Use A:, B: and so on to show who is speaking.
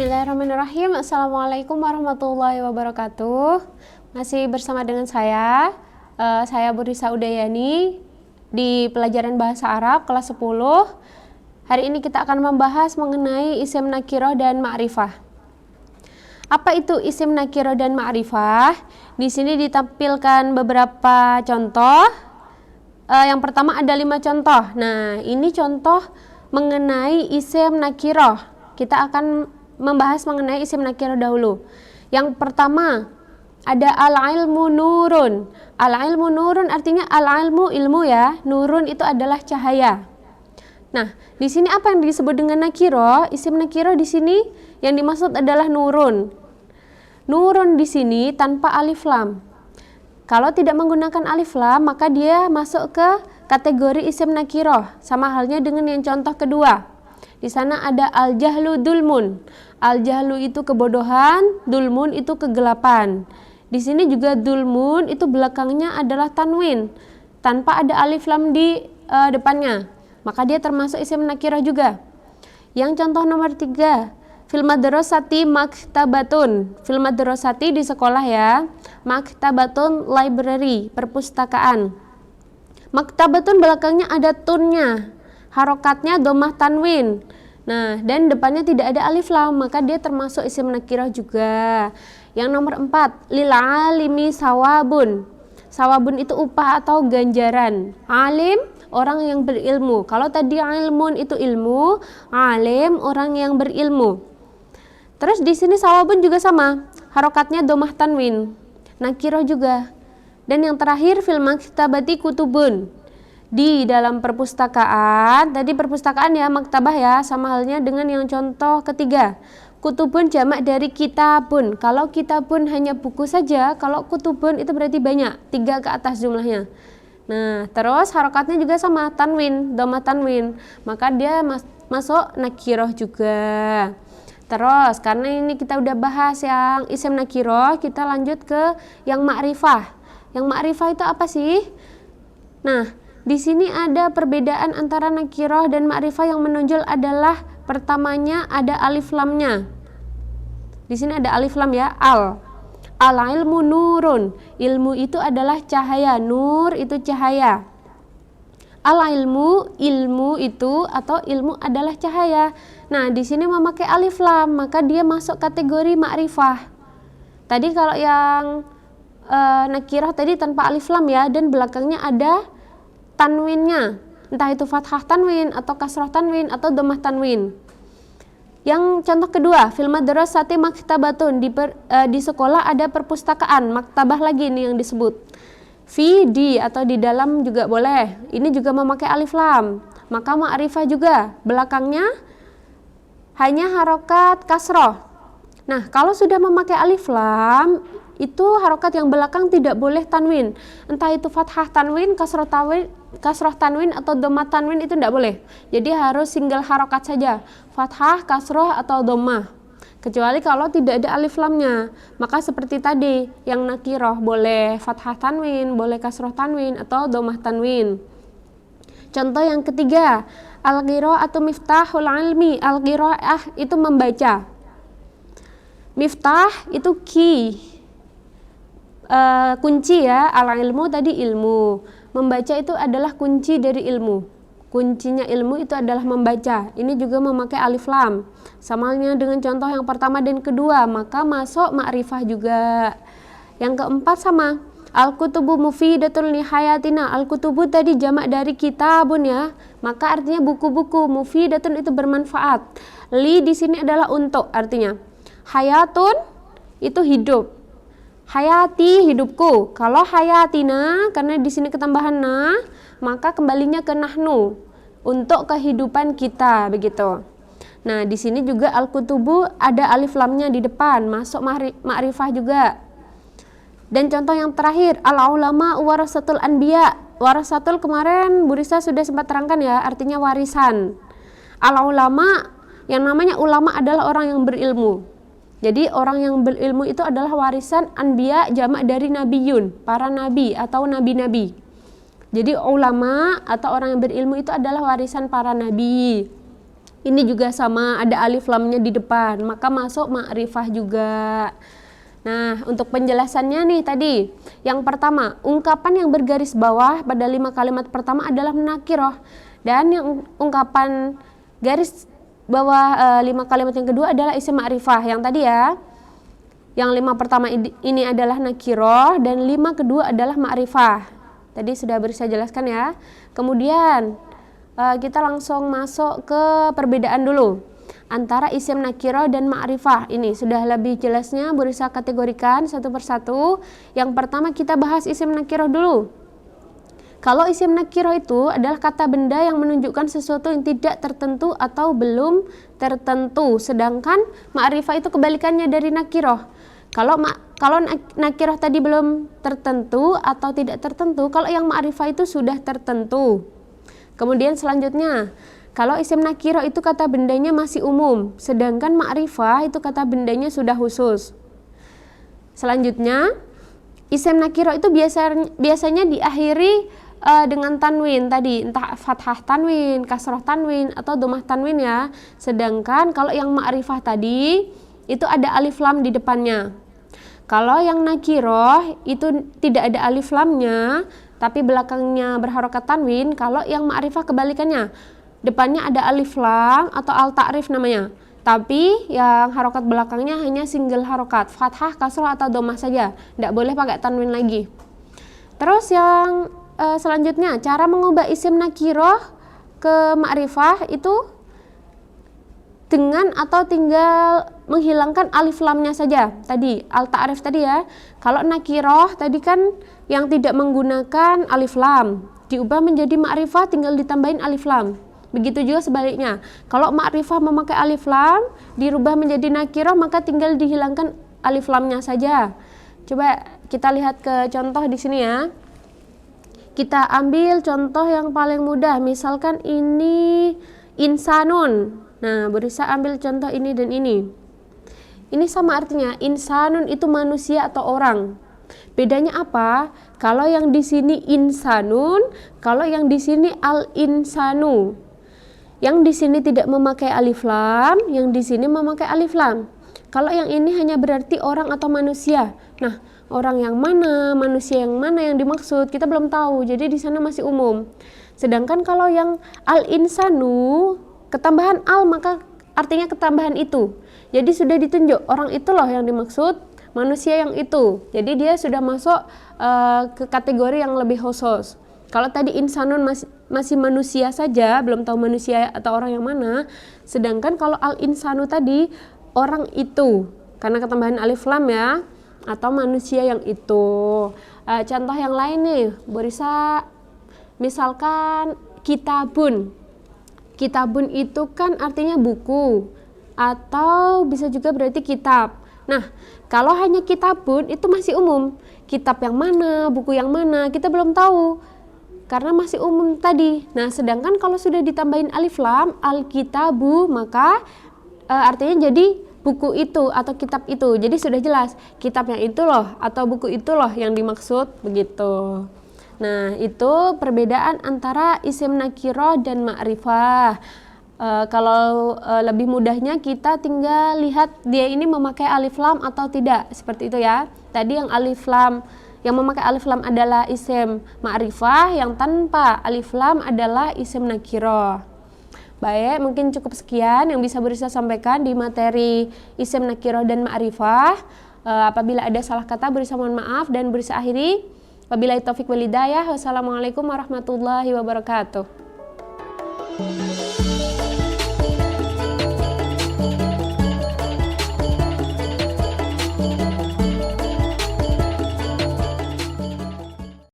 A: Bismillahirrahmanirrahim. Assalamualaikum warahmatullahi wabarakatuh. Masih bersama dengan saya Burisa Udayani di pelajaran Bahasa Arab kelas 10. Hari ini kita akan membahas mengenai isim nakiroh dan ma'rifah. Apa itu isim nakiroh dan ma'rifah? Di sini ditampilkan beberapa contoh. Yang pertama ada 5 contoh. Nah, ini contoh mengenai isim nakiroh. Kita akan membahas mengenai isim nakiroh dahulu. Yang pertama ada al-ilmu nurun. Al-ilmu nurun artinya al-ilmu ilmu ya. Nurun itu adalah cahaya. Nah, di sini apa yang disebut dengan nakiroh? Isim nakiroh di sini yang dimaksud adalah nurun. Nurun di sini tanpa alif lam. Kalau tidak menggunakan alif lam, maka dia masuk ke kategori isim nakiroh. Sama halnya dengan yang contoh kedua. Di sana ada al-jahlu dulmun. Al-jahlu itu kebodohan, dulmun itu kegelapan. Di sini juga dulmun itu belakangnya adalah tanwin, tanpa ada alif lam di depannya. Maka dia termasuk isim nakirah juga. Yang contoh nomor 3, fil madrasati maktabatun. Fil madrasati di sekolah ya. Maktabatun library, perpustakaan. Maktabatun belakangnya ada tunnya. Harokatnya domah tanwin. Nah, dan depannya tidak ada alif lam, maka dia termasuk isim nakirah juga. Yang nomor 4, lil alimi sawabun. Sawabun itu upah atau ganjaran. Alim, orang yang berilmu. Kalau tadi ilmun itu ilmu, alim orang yang berilmu. Terus di sini sawabun juga sama. Harokatnya domah tanwin. Nakirah juga. Dan yang terakhir fil maktabati kutubun. Di dalam perpustakaan, tadi perpustakaan ya, maktabah ya, sama halnya dengan yang contoh ketiga. Kutubun jamak dari kitabun. Kalau kitabun hanya buku saja, kalau kutubun itu berarti banyak, 3 ke atas jumlahnya. Nah, terus harokatnya juga sama, tanwin, dhamma tanwin. Maka dia masuk nakiroh juga. Terus, karena ini kita udah bahas yang isim nakiroh, kita lanjut ke yang ma'rifah. Yang ma'rifah itu apa sih? Nah, di sini ada perbedaan antara nakiroh dan ma'rifah. Yang menonjol adalah pertamanya ada alif lamnya. Di sini ada alif lam ya, al-ilmu nurun. Ilmu itu adalah cahaya, nur itu cahaya. Al-ilmu, ilmu itu atau ilmu adalah cahaya. Nah, di sini memakai alif lam, maka dia masuk kategori ma'rifah. Tadi kalau yang nakiroh tadi tanpa alif lam ya, dan belakangnya ada tanwinnya, entah itu fathah tanwin atau kasroh tanwin atau dhammah tanwin. Yang contoh kedua, fil madrasati maktabatun. Di sekolah ada perpustakaan, maktabah lagi nih yang disebut. Fi, di atau di dalam juga boleh. Ini juga memakai alif lam. Maka ma'rifah juga, belakangnya hanya harokat kasroh. Nah, kalau sudah memakai alif lam, itu harokat yang belakang tidak boleh tanwin. Entah itu fathah tanwin, kasroh tanwin atau dhammah tanwin itu tidak boleh. Jadi harus single harokat saja, fathah, kasroh atau dhammah. Kecuali kalau tidak ada alif lamnya. Maka seperti tadi, yang nakiroh boleh fathah tanwin, boleh kasroh tanwin atau dhammah tanwin. Contoh yang ketiga, al-qiraatu miftahul ilmi. Al-qiraah itu membaca. Miftah itu key, kunci ya. Al-ilmu tadi ilmu. Membaca itu adalah kunci dari ilmu. Kuncinya ilmu itu adalah membaca. Ini juga memakai alif lam. Sama halnya dengan contoh yang pertama dan kedua, maka masuk ma'rifah juga. Yang keempat sama. Al-kutubu mufidatul nihayatina. Al-kutubu tadi jamak dari kitabun ya. Maka artinya buku-buku. Mufidatun itu bermanfaat. Li di sini adalah untuk artinya. Hayatun itu hidup. Hayati hidupku. Kalau hayatina karena di sini ketambahan na, maka kembalinya ke nahnu untuk kehidupan kita begitu. Nah, di sini juga al-kutubu ada alif lamnya di depan, masuk ma'rifah juga. Dan contoh yang terakhir, al-ulama warasatul anbiya. Warasatul kemarin Burisa sudah sempat terangkan ya, artinya warisan. Al-ulama, yang namanya ulama adalah orang yang berilmu. Jadi orang yang berilmu itu adalah warisan anbiya, jamak dari nabiyun, para nabi atau nabi-nabi. Jadi ulama atau orang yang berilmu itu adalah warisan para nabi. Ini juga sama, ada alif lamnya di depan, maka masuk ma'rifah juga. Nah, untuk penjelasannya nih tadi, yang pertama, ungkapan yang bergaris bawah pada 5 kalimat pertama adalah nakiroh, dan yang ungkapan garis bawah 5 kalimat yang kedua adalah isim ma'rifah. Yang tadi ya, yang 5 pertama ini adalah nakiroh dan 5 kedua adalah ma'rifah. Tadi sudah saya jelaskan ya. Kemudian kita langsung masuk ke perbedaan dulu antara isim nakiroh dan ma'rifah. Ini sudah lebih jelasnya Bu Risa kategorikan satu persatu. Yang pertama kita bahas isim nakiroh dulu. Kalau isim nakiroh itu adalah kata benda yang menunjukkan sesuatu yang tidak tertentu atau belum tertentu. Sedangkan ma'rifah itu kebalikannya dari nakiroh. Kalau nakiroh tadi belum tertentu atau tidak tertentu, kalau yang ma'rifah itu sudah tertentu. Kemudian selanjutnya, kalau isim nakiroh itu kata bendanya masih umum, sedangkan ma'rifah itu kata bendanya sudah khusus. Selanjutnya, isim nakiroh itu biasanya diakhiri dengan tanwin tadi, entah fathah tanwin, kasroh tanwin, atau domah tanwin ya. Sedangkan kalau yang ma'rifah tadi, itu ada alif lam di depannya. Kalau yang nakiroh itu tidak ada alif lamnya, tapi belakangnya berharokat tanwin. Kalau yang ma'rifah kebalikannya, depannya ada alif lam atau al ta'rif namanya, tapi yang harokat belakangnya hanya single harokat, fathah, kasroh, atau domah saja, tidak boleh pakai tanwin lagi. Terus yang selanjutnya, cara mengubah isim nakiroh ke ma'rifah itu dengan atau tinggal menghilangkan alif lamnya saja. Tadi al ta'rif tadi ya. Kalau nakiroh tadi kan yang tidak menggunakan alif lam, diubah menjadi ma'rifah tinggal ditambahin alif lam. Begitu juga sebaliknya. Kalau ma'rifah memakai alif lam, dirubah menjadi nakiroh, maka tinggal dihilangkan alif lamnya saja. Coba kita lihat ke contoh di sini ya. Kita ambil contoh yang paling mudah. Misalkan ini insanun. Nah, Bu Risa ambil contoh ini dan ini. Ini sama artinya, insanun itu manusia atau orang. Bedanya apa? Kalau yang di sini insanun, kalau yang di sini al-insanu. Yang di sini tidak memakai alif lam, yang di sini memakai alif lam. Kalau yang ini hanya berarti orang atau manusia. Nah, orang yang mana, manusia yang mana yang dimaksud, kita belum tahu. Jadi di sana masih umum. Sedangkan kalau yang al-insanu, ketambahan al maka artinya ketambahan itu. Jadi sudah ditunjuk orang itu loh yang dimaksud, manusia yang itu. Jadi dia sudah masuk ke kategori yang lebih khusus. Kalau tadi insanun masih manusia saja, belum tahu manusia atau orang yang mana. Sedangkan kalau al-insanu tadi orang itu, karena ketambahan alif lam ya, atau manusia yang itu. Contoh yang lain nih, Bu Risa, misalkan kitabun. Kitabun itu kan artinya buku, atau bisa juga berarti kitab. Nah, kalau hanya kitabun itu masih umum. Kitab yang mana, buku yang mana, kita belum tahu. Karena masih umum tadi. Nah, sedangkan kalau sudah ditambahin alif lam, al-kitabu, maka artinya jadi buku itu atau kitab itu. Jadi sudah jelas, kitab yang itu loh atau buku itu loh yang dimaksud, begitu. Nah, itu perbedaan antara isim nakiroh dan ma'rifah. Kalau lebih mudahnya kita tinggal lihat dia ini memakai alif lam atau tidak, seperti itu ya. Tadi yang alif lam, yang memakai alif lam adalah isim ma'rifah, yang tanpa alif lam adalah isim nakiroh. Baik, mungkin cukup sekian yang bisa Bu Risa sampaikan di materi isim nakiroh dan ma'rifah. Apabila ada salah kata, Bu Risa mohon maaf, dan Bu Risa akhiri. Wabillahi taufik wal hidayah. Wassalamualaikum warahmatullahi wabarakatuh.